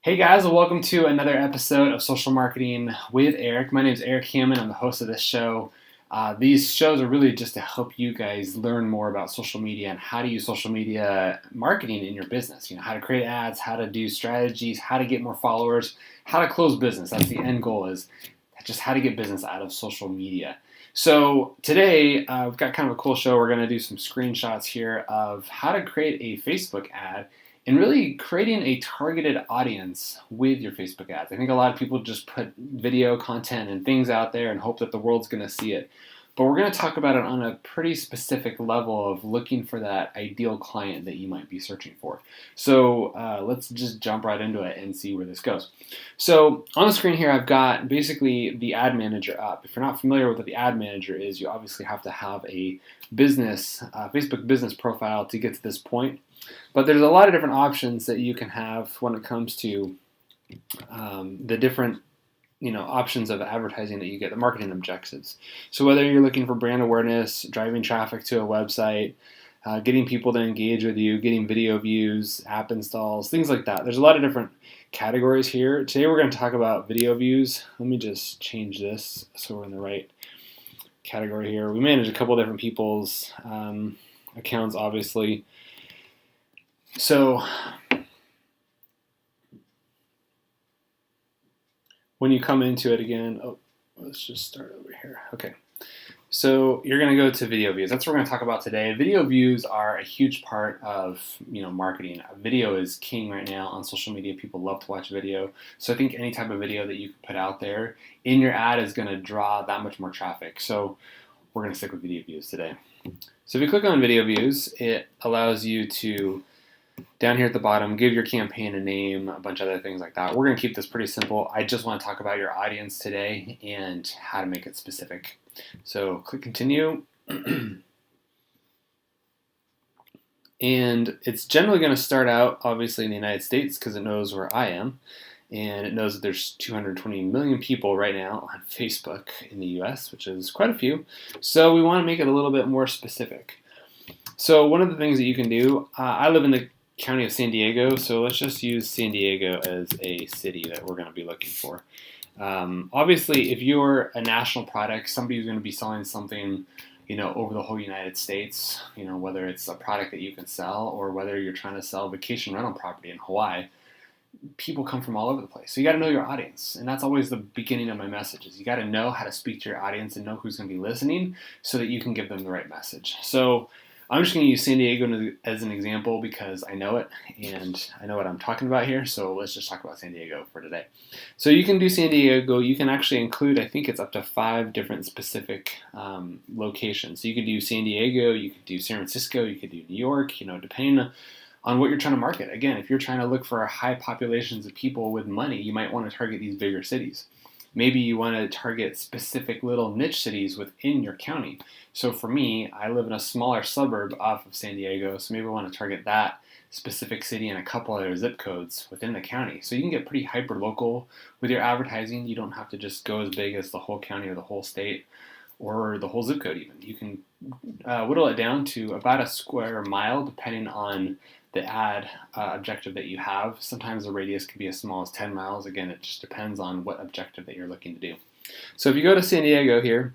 Hey guys, and welcome to another episode of Social Marketing with Eric. My name is Eric Hammond. I'm the host of this show. These shows are really just to help you guys learn more about social media and how to use social media marketing in your business. You know, how to create ads, how to do strategies, how to get more followers, how to close business. That's the end goal, is just how to get business out of social media. So today we've got kind of a cool show. We're going to do some screenshots here of how to create a Facebook ad and really creating a targeted audience with your Facebook ads. I think a lot of people just put video content and things out there and hope that the world's going to see it. But we're going to talk about it on a pretty specific level of looking for that ideal client that you might be searching for. So let's just jump right into it and see where this goes. So on the screen here, I've got basically the ad manager up. If you're not familiar with what the ad manager is, you obviously have to have a business, Facebook business profile to get to this point. But there's a lot of different options that you can have when it comes to the different options of advertising that you get, the marketing objectives. So whether you're looking for brand awareness, driving traffic to a website, getting people to engage with you, getting video views, app installs, things like that. There's a lot of different categories here. Today we're going to talk about video views. Let me just change this so we're in the right category here. We manage a couple different people's accounts, obviously. So when you come into it again, let's just start over here. Okay. So you're going to go to video views. That's what we're going to talk about today. Video views are a huge part of marketing. Video is king right now on social media. People love to watch video. So I think any type of video that you can put out there in your ad is going to draw that much more traffic. So we're going to stick with video views today. So if you click on video views, it allows you to, down here at the bottom, give your campaign a name, a bunch of other things like that. We're going to keep this pretty simple. I just want to talk about your audience today and how to make it specific. So click continue. And it's generally going to start out, obviously, in the United States because it knows where I am. And it knows that there's 220 million people right now on Facebook in the US, which is quite a few. So we want to make it a little bit more specific. So one of the things that you can do, I live in the county of San Diego, so let's just use San Diego as a city that we're going to be looking for. Obviously, if you're a national product, somebody who's going to be selling something, over the whole United States, whether it's a product that you can sell or whether you're trying to sell vacation rental property in Hawaii, people come from all over the place. So you got to know your audience, and that's always the beginning of my messages. You got to know how to speak to your audience and know who's going to be listening so that you can give them the right message. So I'm just going to use San Diego as an example because I know it and I know what I'm talking about here. So let's just talk about San Diego for today. So you can do San Diego. You can actually include, I think it's up to 5 different specific locations. So you could do San Diego, you could do San Francisco, you could do New York, depending on what you're trying to market. Again, if you're trying to look for high populations of people with money, you might want to target these bigger cities. Maybe you want to target specific little niche cities within your county. So for me, I live in a smaller suburb off of San Diego, so maybe I want to target that specific city and a couple other zip codes within the county. So you can get pretty hyper local with your advertising. You don't have to just go as big as the whole county or the whole state or the whole zip code even. You can whittle it down to about a square mile depending on the ad objective that you have. Sometimes the radius can be as small as 10 miles. Again, it just depends on what objective that you're looking to do. So if you go to San Diego here,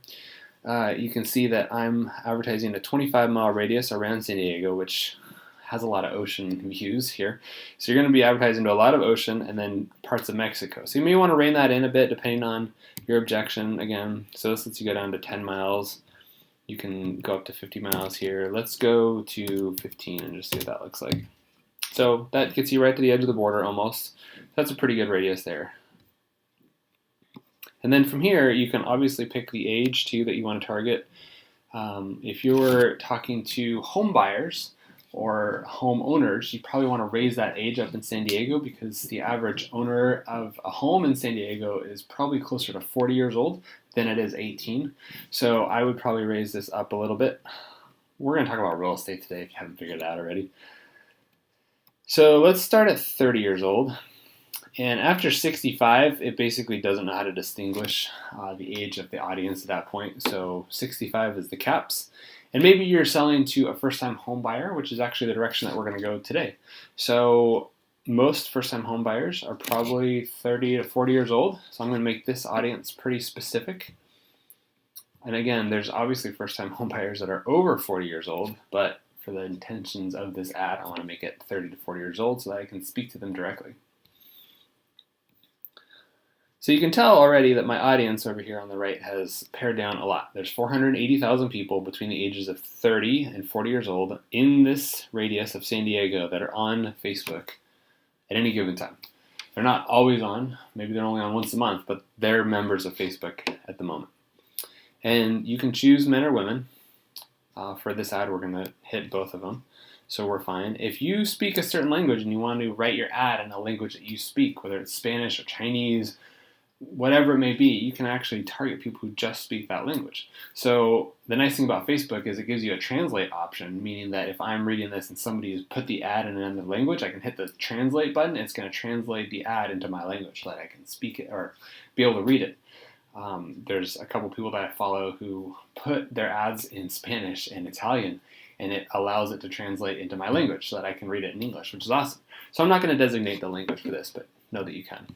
you can see that I'm advertising a 25-mile radius around San Diego, which has a lot of ocean views here. So you're going to be advertising to a lot of ocean and then parts of Mexico. So you may want to rein that in a bit depending on your objection again. So this lets you go down to 10 miles. You can go up to 50 miles here. Let's go to 15 and just see what that looks like. So that gets you right to the edge of the border almost. That's a pretty good radius there. And then from here, you can obviously pick the age too that you want to target. If you're talking to home buyers or homeowners, you probably want to raise that age up in San Diego because the average owner of a home in San Diego is probably closer to 40 years old than it is 18. So I would probably raise this up a little bit. We're going to talk about real estate today if you haven't figured it out already. So let's start at 30 years old. And after 65, it basically doesn't know how to distinguish the age of the audience at that point. So 65 is the caps. And maybe you're selling to a first-time home buyer, which is actually the direction that we're going to go today. So most first-time home buyers are probably 30 to 40 years old, so I'm going to make this audience pretty specific. And again, there's obviously first-time home buyers that are over 40 years old, but for the intentions of this ad, I want to make it 30 to 40 years old so that I can speak to them directly. So you can tell already that my audience over here on the right has pared down a lot. There's 480,000 people between the ages of 30 and 40 years old in this radius of San Diego that are on Facebook at any given time. They're not always on, maybe they're only on once a month, but they're members of Facebook at the moment. And you can choose men or women. For this ad, we're going to hit both of them, so we're fine. If you speak a certain language and you want to write your ad in a language that you speak, whether it's Spanish or Chinese, whatever it may be, you can actually target people who just speak that language. So the nice thing about Facebook is it gives you a translate option, meaning that if I'm reading this and somebody has put the ad in another language, I can hit the translate button. It's going to translate the ad into my language so that I can speak it or be able to read it. There's a couple people that I follow who put their ads in Spanish and Italian, and it allows it to translate into my language so that I can read it in English, which is awesome. So I'm not going to designate the language for this, but know that you can.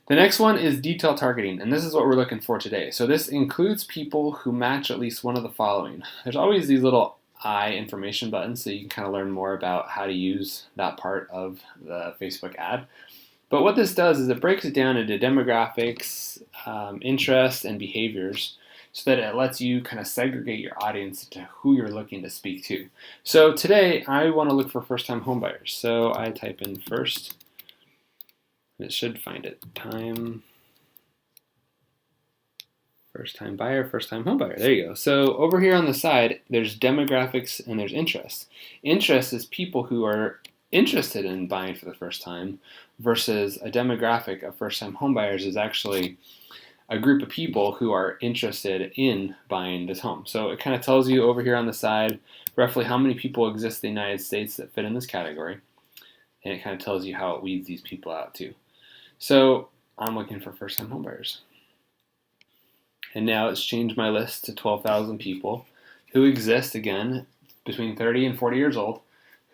The next one is detail targeting, and this is what we're looking for today. So this includes people who match at least one of the following. There's always these little I information buttons, so you can kind of learn more about how to use that part of the Facebook ad. But what this does is it breaks it down into demographics, interests, and behaviors so that it lets you kind of segregate your audience to who you're looking to speak to. So today, I want to look for first-time homebuyers. So I type in first. It should find it. First-time buyer, first-time home buyer. There you go. So over here on the side, there's demographics and there's interests. Interest is people who are interested in buying for the first time versus a demographic of first-time home buyers is actually a group of people who are interested in buying this home. So it kind of tells you over here on the side roughly how many people exist in the United States that fit in this category. And it kind of tells you how it weeds these people out too. So I'm looking for first-time homebuyers. And now it's changed my list to 12,000 people who exist, again, between 30 and 40 years old,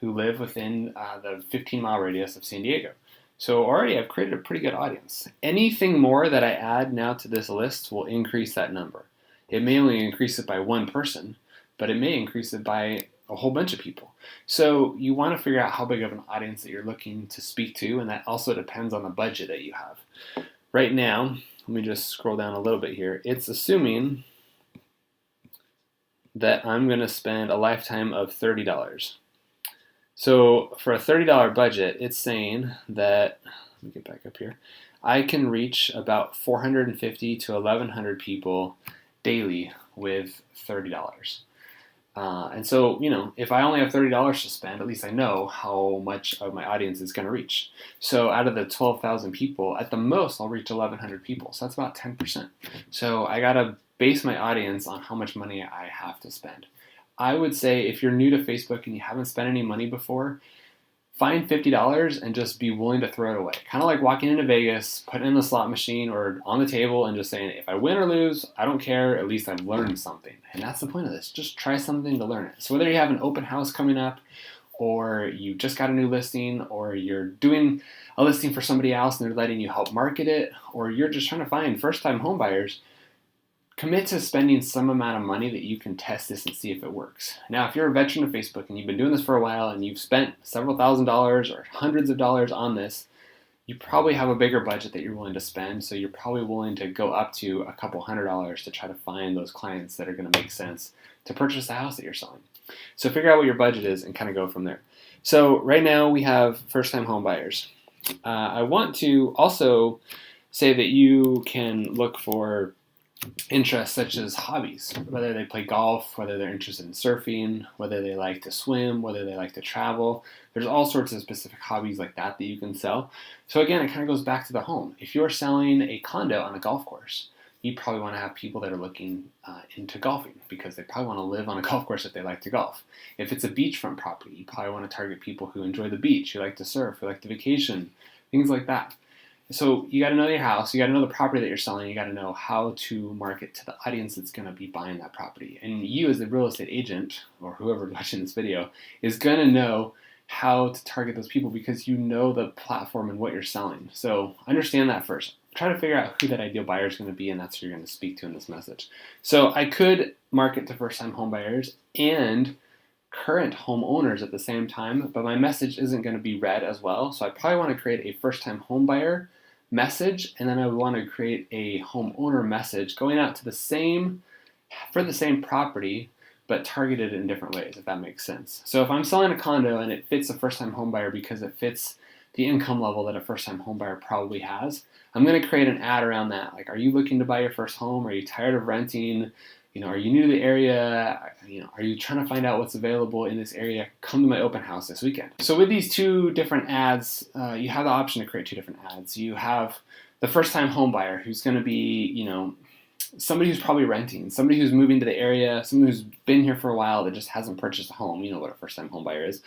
who live within the 15-mile radius of San Diego. So already I've created a pretty good audience. Anything more that I add now to this list will increase that number. It may only increase it by one person, but it may increase it by a whole bunch of people. So you want to figure out how big of an audience that you're looking to speak to, and that also depends on the budget that you have. Right now, let me just scroll down a little bit here. It's assuming that I'm going to spend a lifetime of $30. So for a $30 budget, it's saying that, let me get back up here, I can reach about 450 to 1,100 people daily with $30. And so, if I only have $30 to spend, at least I know how much of my audience is going to reach. So out of the 12,000 people, at the most, I'll reach 1,100 people. So that's about 10%. So I got to base my audience on how much money I have to spend. I would say if you're new to Facebook and you haven't spent any money before, find $50 and just be willing to throw it away. Kind of like walking into Vegas, putting in the slot machine or on the table and just saying, if I win or lose, I don't care, at least I've learned something. And that's the point of this. Just try something to learn it. So whether you have an open house coming up, or you just got a new listing, or you're doing a listing for somebody else and they're letting you help market it, or you're just trying to find first-time home buyers, commit to spending some amount of money that you can test this and see if it works. Now, if you're a veteran of Facebook and you've been doing this for a while and you've spent several $1,000s or hundreds of dollars on this, you probably have a bigger budget that you're willing to spend, so you're probably willing to go up to a couple $100s to try to find those clients that are going to make sense to purchase the house that you're selling. So figure out what your budget is and kind of go from there. So right now we have first-time home buyers. I want to also say that you can look for interests such as hobbies, whether they play golf, whether they're interested in surfing, whether they like to swim, whether they like to travel. There's all sorts of specific hobbies like that you can sell. So again, it kind of goes back to the home. If you're selling a condo on a golf course, you probably want to have people that are looking into golfing because they probably want to live on a golf course if they like to golf. If it's a beachfront property, you probably want to target people who enjoy the beach, who like to surf, who like to vacation, things like that. So you got to know your house, you got to know the property that you're selling, you got to know how to market to the audience that's going to be buying that property. And you as the real estate agent, or whoever watching this video, is going to know how to target those people because you know the platform and what you're selling. So understand that first. Try to figure out who that ideal buyer is going to be, and that's who you're going to speak to in this message. So I could market to first-time home buyers and current homeowners at the same time, but my message isn't going to be read as well. So I probably want to create a first-time home buyer message, and then I would want to create a homeowner message going out to the same property, but targeted in different ways, if that makes sense. So if I'm selling a condo and it fits a first-time home buyer because it fits the income level that a first-time home buyer probably has, I'm going to create an ad around that. Like, are you looking to buy your first home? Are you tired of renting? Are you new to the area? Are you trying to find out what's available in this area? Come to my open house this weekend. So with these two different ads, you have the option to create two different ads. You have the first-time home buyer who's going to be, somebody who's probably renting, somebody who's moving to the area, someone who's been here for a while that just hasn't purchased a home. You know what a first-time home buyer is.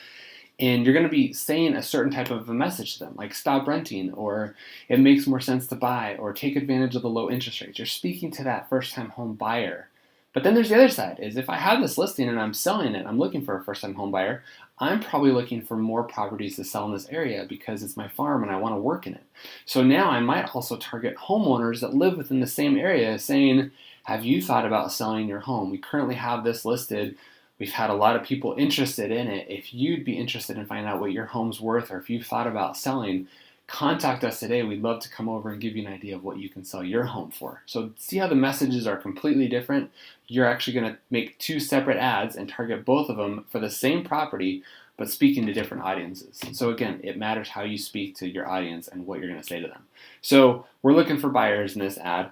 And you're going to be saying a certain type of a message to them, like stop renting, or it makes more sense to buy, or take advantage of the low interest rates. You're speaking to that first-time home buyer. But then there's the other side, is if I have this listing and I'm selling it, I'm looking for a first-time home buyer, I'm probably looking for more properties to sell in this area because it's my farm and I want to work in it. So now I might also target homeowners that live within the same area saying, have you thought about selling your home? We currently have this listed. We've had a lot of people interested in it. If you'd be interested in finding out what your home's worth, or if you've thought about selling, contact us today. We'd love to come over and give you an idea of what you can sell your home for. So see how the messages are completely different? You're actually going to make two separate ads and target both of them for the same property, but speaking to different audiences. So again, it matters how you speak to your audience and what you're going to say to them. So we're looking for buyers in this ad,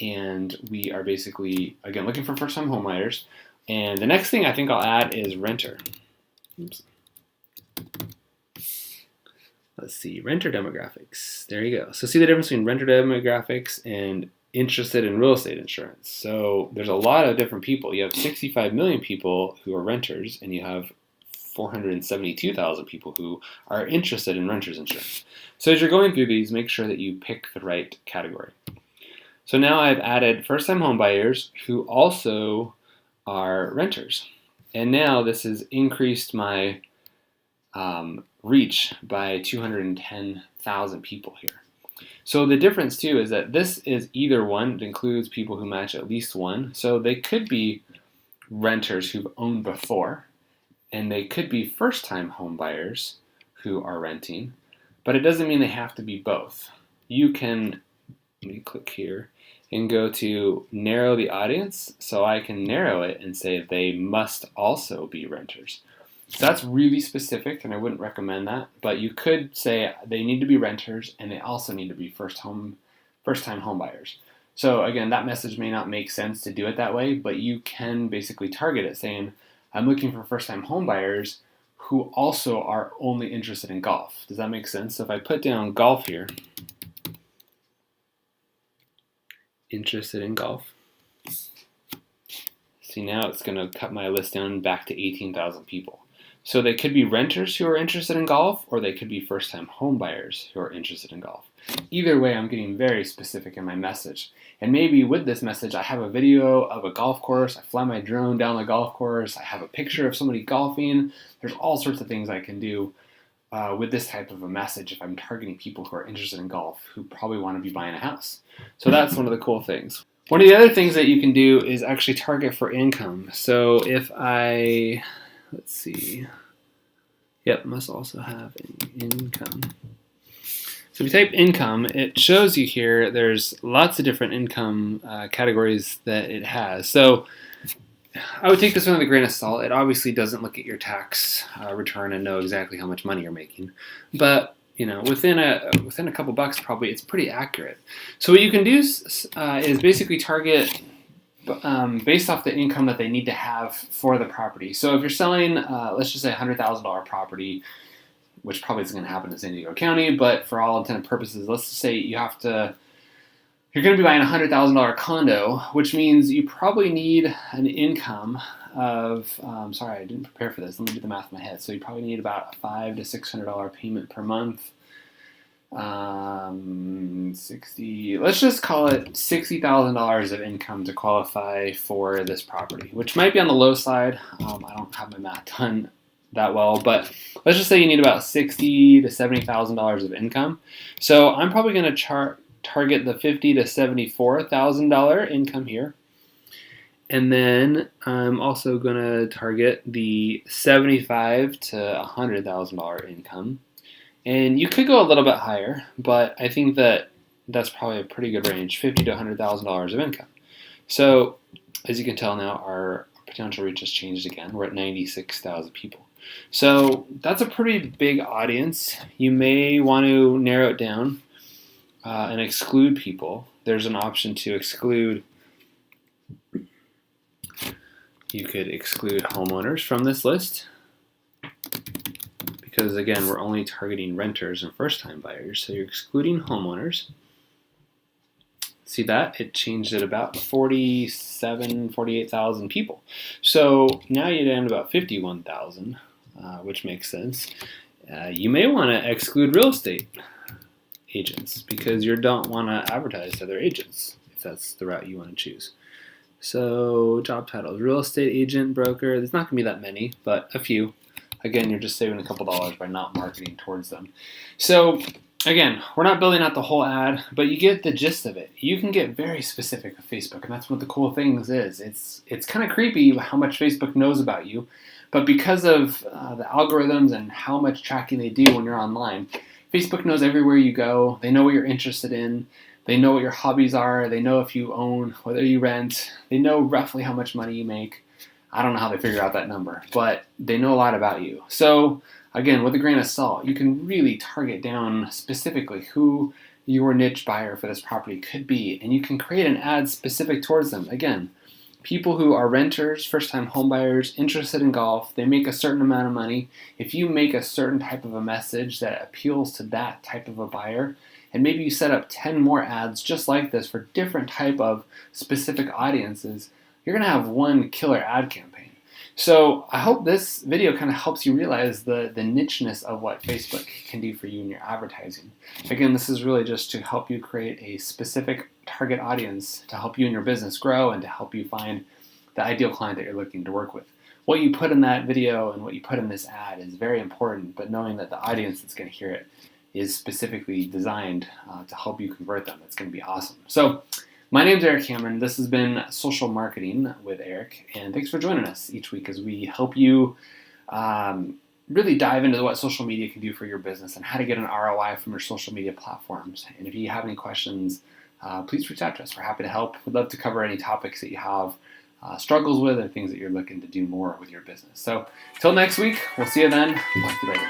and we are basically, again, looking for first-time home buyers. And the next thing I think I'll add is renter. Oops. Let's see, renter demographics. There you go. So see the difference between renter demographics and interested in real estate insurance. So there's a lot of different people. You have 65 million people who are renters, and you have 472,000 people who are interested in renters insurance. So as you're going through these, make sure that you pick the right category. So now I've added first-time home buyers who also are renters. And now this has increased my reach by 210,000 people here. So the difference too is that this is either one. It includes people who match at least one. So they could be renters who've owned before, and they could be first-time home buyers who are renting, but it doesn't mean they have to be both. You can, let me click here and go to narrow the audience, so I can narrow it and say they must also be renters. So that's really specific, and I wouldn't recommend that, but you could say they need to be renters and they also need to be first-time home buyers. So again, that message may not make sense to do it that way, but you can basically target it saying, I'm looking for first-time home buyers who also are only interested in golf. Does that make sense? So if I put down golf here, interested in golf. See, now it's going to cut my list down back to 18,000 people. So they could be renters who are interested in golf, or they could be first-time home buyers who are interested in golf. Either way, I'm getting very specific in my message. And maybe with this message, I have a video of a golf course. I fly my drone down the golf course. I have a picture of somebody golfing. There's all sorts of things I can do with this type of a message if I'm targeting people who are interested in golf who probably want to be buying a house. So that's one of the cool things. One of the other things that you can do is actually target for income. So if I, let's see, yep, must also have an income. So if you type income, it shows you here there's lots of different income categories that it has. So I would take this one with a grain of salt. It obviously doesn't look at your tax return and know exactly how much money you're making, but within a couple bucks, probably it's pretty accurate. So what you can do is basically target based off the income that they need to have for the property. So if you're selling, let's just say $100,000 property, which probably isn't going to happen in San Diego County, but for all intent and purposes, let's just say you're going to be buying a $100,000 condo, which means you probably need an income of, sorry, I didn't prepare for this. Let me do the math in my head. So you probably need about a $500 to $600 payment per month. 60, let's just call it $60,000 of income to qualify for this property, which might be on the low side. I don't have my math done that well, but let's just say you need about $60,000 to $70,000 of income. So I'm probably going to target the $50,000 to $74,000 income here. And then I'm also going to target the $75,000 to $100,000 income. And you could go a little bit higher, but I think that's probably a pretty good range, $50,000 to $100,000 of income. So as you can tell now, our potential reach has changed again. We're at 96,000 people. So that's a pretty big audience. You may want to narrow it down and exclude people. There's an option to exclude. You could exclude homeowners from this list because, again, we're only targeting renters and first-time buyers. So you're excluding homeowners. See that? It changed it about 48,000 people. So now you're down to about 51,000, which makes sense. You may want to exclude real estate agents because you don't want to advertise to other agents if that's the route you want to choose. So job titles, real estate agent, broker, there's not going to be that many, but a few. Again, you're just saving a couple dollars by not marketing towards them. So again, we're not building out the whole ad, but you get the gist of it. You can get very specific with Facebook, and that's one of the cool things is. It's kind of creepy how much Facebook knows about you, but because of the algorithms and how much tracking they do when you're online, Facebook knows everywhere you go. They know what you're interested in. They know what your hobbies are. They know if you own, whether you rent. They know roughly how much money you make. I don't know how they figure out that number, but they know a lot about you. So again, with a grain of salt, you can really target down specifically who your niche buyer for this property could be, and you can create an ad specific towards them. Again, people who are renters, first-time home buyers, interested in golf, they make a certain amount of money. If you make a certain type of a message that appeals to that type of a buyer, and maybe you set up 10 more ads just like this for different type of specific audiences, you're going to have one killer ad campaign. So I hope this video kind of helps you realize the nicheness of what Facebook can do for you in your advertising. Again, this is really just to help you create a specific target audience to help you and your business grow and to help you find the ideal client that you're looking to work with. What you put in that video and what you put in this ad is very important, but knowing that the audience that's going to hear it is specifically designed to help you convert them, it's going to be awesome. So my name's Eric Cameron. This has been Social Marketing with Eric, and thanks for joining us each week as we help you really dive into what social media can do for your business and how to get an ROI from your social media platforms. And if you have any questions, please reach out to us. We're happy to help. We'd love to cover any topics that you have struggles with or things that you're looking to do more with your business. So until next week, we'll see you then. Talk to you later.